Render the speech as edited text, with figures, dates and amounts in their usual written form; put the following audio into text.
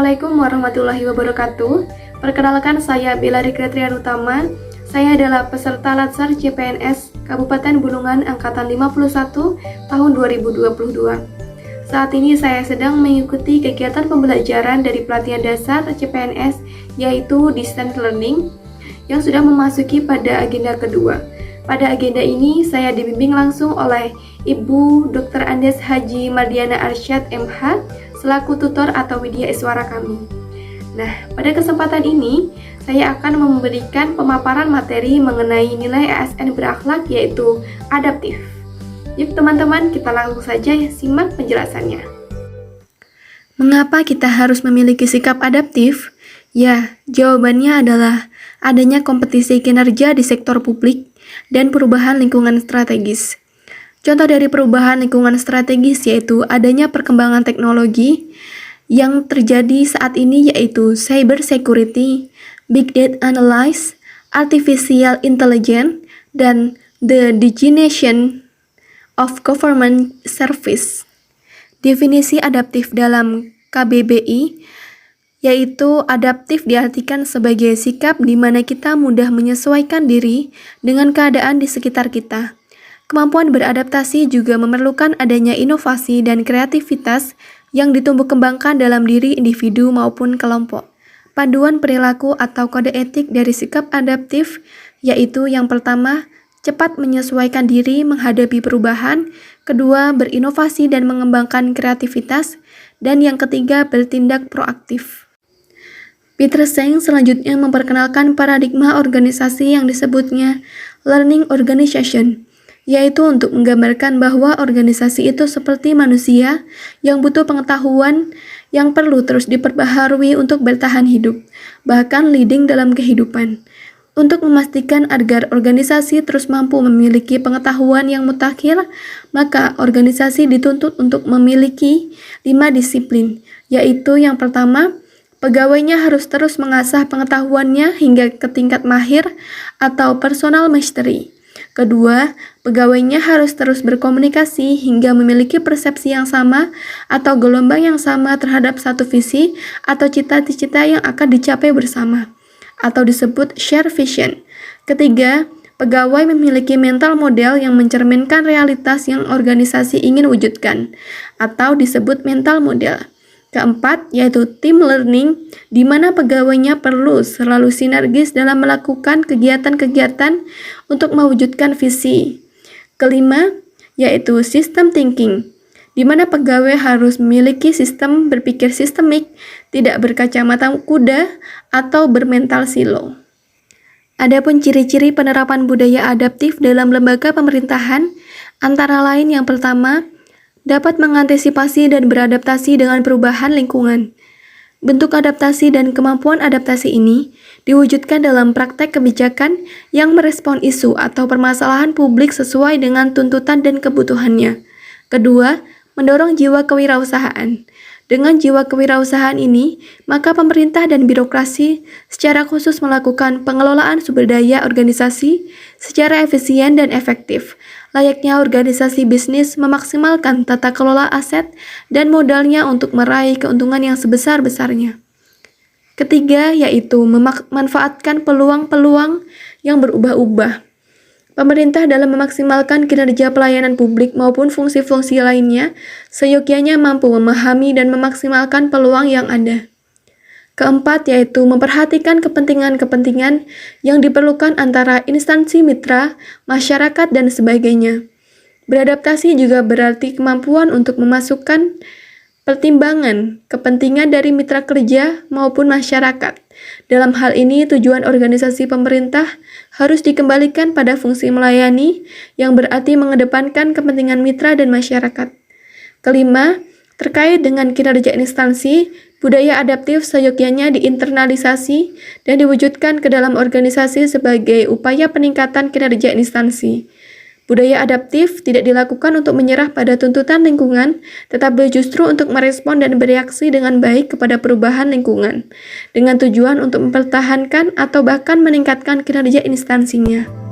Assalamualaikum warahmatullahi wabarakatuh. Perkenalkan, saya Bella Rikri Trianutama. Saya adalah peserta Latsar CPNS Kabupaten Bulungan Angkatan 51 tahun 2022. Saat ini saya sedang mengikuti kegiatan pembelajaran dari pelatihan dasar CPNS, yaitu Distance Learning, yang sudah memasuki pada agenda kedua. Pada agenda ini, saya dibimbing langsung oleh Ibu Dr. Andes Haji Mardiana Arsyad MH selaku tutor atau widya iswara kami. Nah, pada kesempatan ini, saya akan memberikan pemaparan materi mengenai nilai ASN berakhlak, yaitu adaptif. Yuk teman-teman, kita langsung saja simak penjelasannya. Mengapa kita harus memiliki sikap adaptif? Ya, jawabannya adalah adanya kompetisi kinerja di sektor publik dan perubahan lingkungan strategis. Contoh dari perubahan lingkungan strategis yaitu adanya perkembangan teknologi yang terjadi saat ini, yaitu cyber security, big data analysis, artificial intelligence, dan the digitization of government service. Definisi adaptif dalam KBBI yaitu adaptif diartikan sebagai sikap di mana kita mudah menyesuaikan diri dengan keadaan di sekitar kita. Kemampuan beradaptasi juga memerlukan adanya inovasi dan kreativitas yang ditumbuh kembangkan dalam diri individu maupun kelompok. Panduan perilaku atau kode etik dari sikap adaptif yaitu yang pertama, cepat menyesuaikan diri menghadapi perubahan, kedua, berinovasi dan mengembangkan kreativitas, dan yang ketiga, bertindak proaktif. Peter Senge selanjutnya memperkenalkan paradigma organisasi yang disebutnya learning organization, yaitu untuk menggambarkan bahwa organisasi itu seperti manusia yang butuh pengetahuan yang perlu terus diperbaharui untuk bertahan hidup, bahkan leading dalam kehidupan. Untuk memastikan agar organisasi terus mampu memiliki pengetahuan yang mutakhir, maka organisasi dituntut untuk memiliki 5 disiplin, yaitu yang pertama, pegawainya harus terus mengasah pengetahuannya hingga ke tingkat mahir atau personal mastery. Kedua, pegawainya harus terus berkomunikasi hingga memiliki persepsi yang sama atau gelombang yang sama terhadap satu visi atau cita-cita yang akan dicapai bersama, atau disebut share vision. Ketiga, pegawai memiliki mental model yang mencerminkan realitas yang organisasi ingin wujudkan, atau disebut mental model. Keempat, yaitu team learning, di mana pegawainya perlu selalu sinergis dalam melakukan kegiatan-kegiatan untuk mewujudkan visi. Kelima, yaitu system thinking, di mana pegawai harus memiliki sistem berpikir sistemik, tidak berkacamata kuda, atau bermental silo. Adapun ciri-ciri penerapan budaya adaptif dalam lembaga pemerintahan, antara lain yang pertama, dapat mengantisipasi dan beradaptasi dengan perubahan lingkungan. Bentuk adaptasi dan kemampuan adaptasi ini diwujudkan dalam praktek kebijakan yang merespon isu atau permasalahan publik sesuai dengan tuntutan dan kebutuhannya. Kedua, mendorong jiwa kewirausahaan. Dengan jiwa kewirausahaan ini, maka pemerintah dan birokrasi secara khusus melakukan pengelolaan sumber daya organisasi secara efisien dan efektif. Layaknya organisasi bisnis memaksimalkan tata kelola aset dan modalnya untuk meraih keuntungan yang sebesar-besarnya. Ketiga, yaitu memanfaatkan peluang-peluang yang berubah-ubah. Pemerintah dalam memaksimalkan kinerja pelayanan publik maupun fungsi-fungsi lainnya, seyogyanya mampu memahami dan memaksimalkan peluang yang ada. Keempat, yaitu memperhatikan kepentingan-kepentingan yang diperlukan antara instansi mitra, masyarakat, dan sebagainya. Beradaptasi juga berarti kemampuan untuk memasukkan pertimbangan kepentingan dari mitra kerja maupun masyarakat. Dalam hal ini, tujuan organisasi pemerintah harus dikembalikan pada fungsi melayani yang berarti mengedepankan kepentingan mitra dan masyarakat. Kelima, terkait dengan kinerja instansi, budaya adaptif seyogyanya diinternalisasi dan diwujudkan ke dalam organisasi sebagai upaya peningkatan kinerja instansi. Budaya adaptif tidak dilakukan untuk menyerah pada tuntutan lingkungan, tetapi justru untuk merespon dan bereaksi dengan baik kepada perubahan lingkungan, dengan tujuan untuk mempertahankan atau bahkan meningkatkan kinerja instansinya.